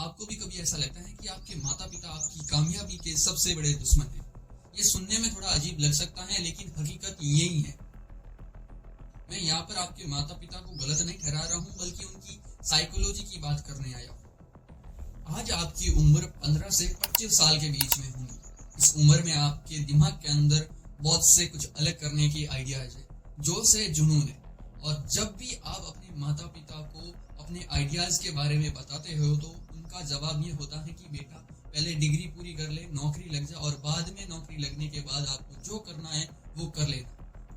आपको भी कभी ऐसा लगता है कि आपके माता पिता आपकी कामयाबी के सबसे बड़े दुश्मन हैं? ये सुनने में थोड़ा अजीब लग सकता है, लेकिन हकीकत यही है। मैं यहाँ पर आपके माता पिता को गलत नहीं ठहरा रहा हूँ, बल्कि उनकी साइकोलॉजी की बात करने आया हूँ। आज आपकी उम्र 15 से 25 साल के बीच में होगी। इस उम्र में आपके दिमाग के अंदर बहुत से कुछ अलग करने की आइडियाज है, जोश है, जुनून है। और जब भी आप अपने माता पिता को अपने आइडियाज के बारे में बताते हो तो उनका जवाब ये होता है कि बेटा पहले डिग्री पूरी कर ले, नौकरी लग जा, और बाद में नौकरी लगने के बाद आपको जो करना है वो कर लेना।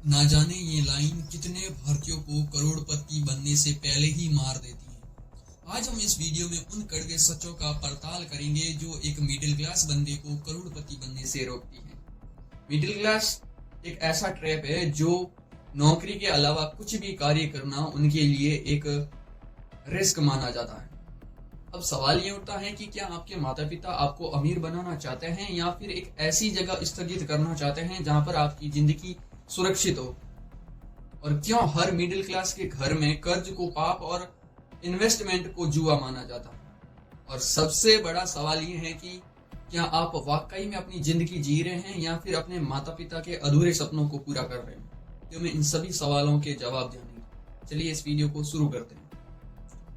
ना जाने ये लाइन कितने भारतीयों को करोड़पति बनने से पहले ही मार देती है। आज हम इस वीडियो में उन कड़वे सच्चों का पड़ताल करेंगे जो एक मिडिल क्लास बंदे को करोड़पति बनने से रोकती है। मिडिल क्लास एक ऐसा ट्रैप है जो नौकरी के अलावा कुछ भी कार्य करना उनके लिए एक रिस्क माना जाता है। अब सवाल ये उठता है कि क्या आपके माता पिता आपको अमीर बनाना चाहते हैं या फिर एक ऐसी जगह स्थगित करना चाहते हैं जहां पर आपकी जिंदगी सुरक्षित हो? और क्यों हर मिडिल क्लास के घर में कर्ज को पाप और इन्वेस्टमेंट को जुआ माना जाता है? और सबसे बड़ा सवाल ये है कि क्या आप वाकई में अपनी जिंदगी जी रहे हैं या फिर अपने माता पिता के अधूरे सपनों को पूरा कर रहे हैं? तो मैं इन सभी सवालों के जवाब जानेंगे। चलिए इस वीडियो को शुरू करते हैं।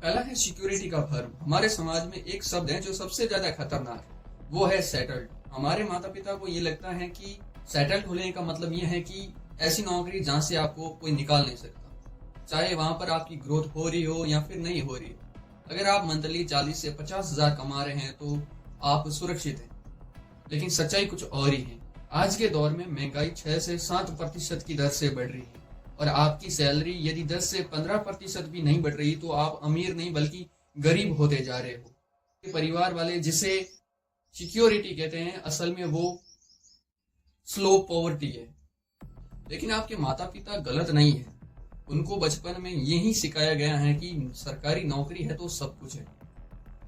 पहला है सिक्योरिटी का भ्रम। हमारे समाज में एक शब्द है जो सबसे ज्यादा खतरनाक है, वो है सेटल्ड। हमारे माता पिता को ये लगता है कि सेटल्ड होने का मतलब ये है कि ऐसी नौकरी जहां से आपको कोई निकाल नहीं सकता, चाहे वहां पर आपकी ग्रोथ हो रही हो या फिर नहीं हो रही हो। अगर आप मंथली 40 से 50 हजार कमा रहे हैं तो आप सुरक्षित हैं। लेकिन सच्चाई कुछ और ही है। आज के दौर में महंगाई 6 से 7% की दर से बढ़ रही है और आपकी सैलरी यदि 10 से 15% भी नहीं बढ़ रही तो आप अमीर नहीं बल्कि गरीब होते जा रहे हो। परिवार वाले जिसे सिक्योरिटी कहते हैं, असल में वो स्लो पॉवर्टी है। लेकिन आपके माता पिता गलत नहीं है। उनको बचपन में यही सिखाया गया है कि सरकारी नौकरी है तो सब कुछ है,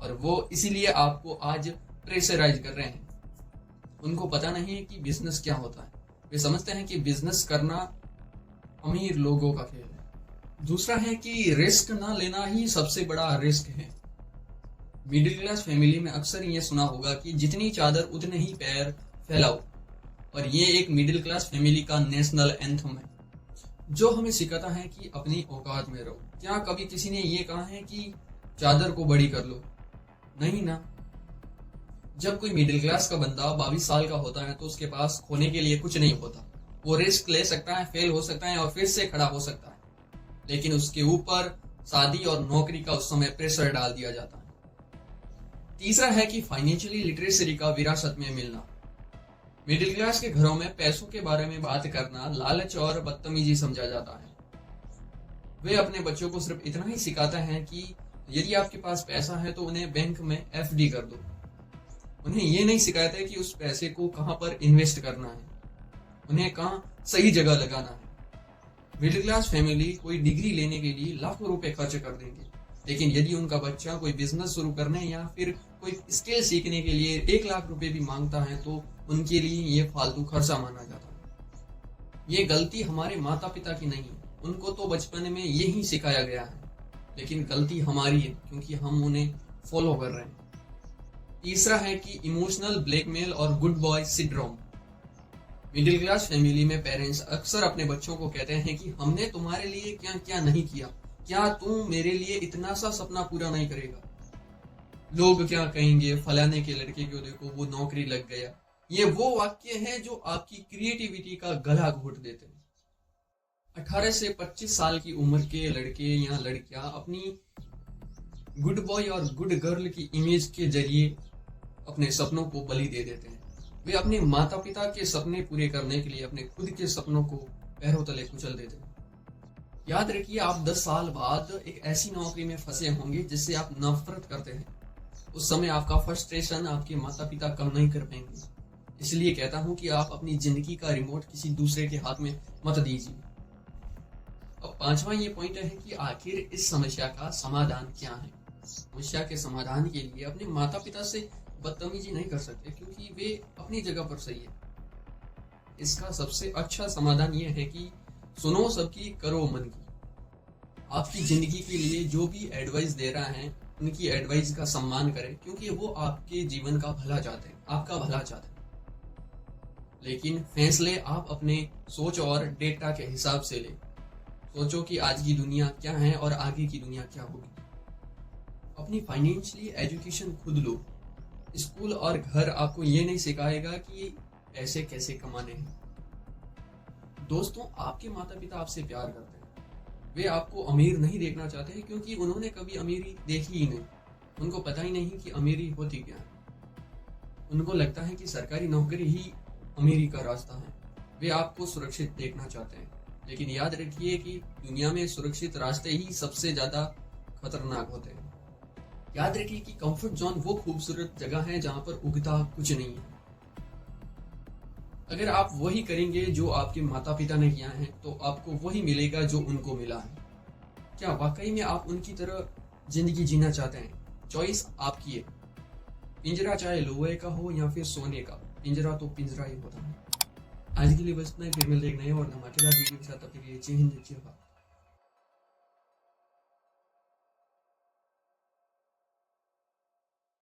और वो इसीलिए आपको आज प्रेशराइज कर रहे हैं। उनको पता नहीं है कि बिजनेस क्या होता है। वे समझते हैं कि बिजनेस करना अमीर लोगों का खेल है। दूसरा है कि रिस्क ना लेना ही सबसे बड़ा रिस्क है। मिडिल क्लास फैमिली में अक्सर ये सुना होगा कि जितनी चादर उतने ही पैर फैलाओ, और ये एक मिडिल क्लास फैमिली का नेशनल एंथम है जो हमें सिखाता है कि अपनी औकात में रहो। क्या कभी किसी ने ये कहा है कि चादर को बड़ी कर लो? नहीं ना। जब कोई मिडिल क्लास का बंदा 22 साल का होता है तो उसके पास खोने के लिए कुछ नहीं होता। वो रिस्क ले सकता है, फेल हो सकता है और फिर से खड़ा हो सकता है, लेकिन उसके ऊपर शादी और नौकरी का उस समय प्रेशर डाल दिया जाता है। तीसरा है कि फाइनेंशियली लिटरेसी का विरासत में मिलना। मिडिल क्लास के घरों में पैसों के बारे में बात करना लालच और बदतमीजी समझा जाता है। वे अपने बच्चों को सिर्फ इतना ही सिखाते हैं कि यदि आपके पास पैसा है तो उन्हें बैंक में एफडी कर दो। उन्हें ये नहीं सिखाते कि उस पैसे को कहां पर इन्वेस्ट करना है, उन्हें कहां सही जगह लगाना है। मिडिल क्लास फैमिली कोई डिग्री लेने के लिए लाखों रुपए खर्च कर देंगे, लेकिन यदि उनका बच्चा कोई बिजनेस शुरू करने या फिर कोई स्किल सीखने के लिए 1 लाख रुपए भी मांगता है तो उनके लिए ये फालतू खर्चा माना जाता है। ये गलती हमारे माता पिता की नहीं है, उनको तो बचपन में यही सिखाया गया है, लेकिन गलती हमारी है क्योंकि हम उन्हें फॉलो कर रहे हैं। तीसरा है कि इमोशनल ब्लैकमेल और good boy syndrome. Middle class family में पेरेंट्स अक्सर अपने बच्चों को कहते हैं कि हमने तुम्हारे लिए क्या क्या नहीं किया, क्या तुम मेरे लिए इतना सा सपना पूरा नहीं करेगा? लोग क्या कहेंगे, फलाने के लड़के को देखो वो नौकरी लग गया। ये वो वाक्य है जो आपकी क्रिएटिविटी का गला घोट देते हैं। 18 से 25 साल की उम्र के लड़के या लड़कियां अपनी गुड बॉय और गुड गर्ल की इमेज के जरिए अपने सपनों को बलि दे देते हैं। वे अपने माता पिता के सपने पूरे करने के लिए अपने खुद के सपनों को पैरों तले कुचल देते हैं। याद रखिए, आप 10 साल बाद एक ऐसी नौकरी में फंसे होंगे जिससे आप नफरत करते हैं। उस समय आपका फ्रस्ट्रेशन आपके माता पिता कम नहीं कर पाएंगे। इसलिए कहता हूं कि आप अपनी जिंदगी का रिमोट किसी दूसरे के हाथ में मत दीजिए। अब 5वां ये पॉइंट है कि आखिर इस समस्या का समाधान क्या है। समस्या के समाधान के लिए अपने माता पिता से बदतमीजी नहीं कर सकते क्योंकि वे अपनी जगह पर सही है। इसका सबसे अच्छा समाधान यह है कि सुनो सबकी, करो मन की। आपकी जिंदगी के लिए जो भी एडवाइस दे रहा है उनकी एडवाइस का सम्मान करें, क्योंकि वो आपके जीवन का भला चाहते हैं, आपका भला चाहते हैं। लेकिन फैसले आप अपने सोच और डेटा के हिसाब से ले। सोचो कि आज की दुनिया क्या है और आगे की दुनिया क्या होगी। अपनी फाइनेंशियली एजुकेशन खुद लो। स्कूल और घर आपको ये नहीं सिखाएगा कि पैसे कैसे कमाने हैं। दोस्तों, आपके माता पिता आपसे प्यार करते हैं। वे आपको अमीर नहीं देखना चाहते हैं, क्योंकि उन्होंने कभी अमीरी देखी ही नहीं। उनको पता ही नहीं कि अमीरी होती क्या है। उनको लगता है कि सरकारी नौकरी ही अमीरी का रास्ता है। वे आपको सुरक्षित देखना चाहते हैं, लेकिन याद रखिए कि दुनिया में सुरक्षित रास्ते ही सबसे ज्यादा खतरनाक होते हैं। याद रखिए कि कंफर्ट जोन वो खूबसूरत जगह है जहां पर उगता कुछ नहीं है। अगर आप वही करेंगे जो आपके माता पिता ने किया है, तो आपको वही मिलेगा जो उनको मिला है। क्या वाकई में आप उनकी तरह जिंदगी जीना चाहते हैं? चॉइस आपकी है। पिंजरा चाहे लोहे का हो या फिर सोने का, पिंजरा तो पिंजरा ही होता है। आज के लिए बस इतना ही। फिर मिलते एक नए और धमाकेदार वीडियो के साथ। तब तक के लिए जय हिंद, जय भारत।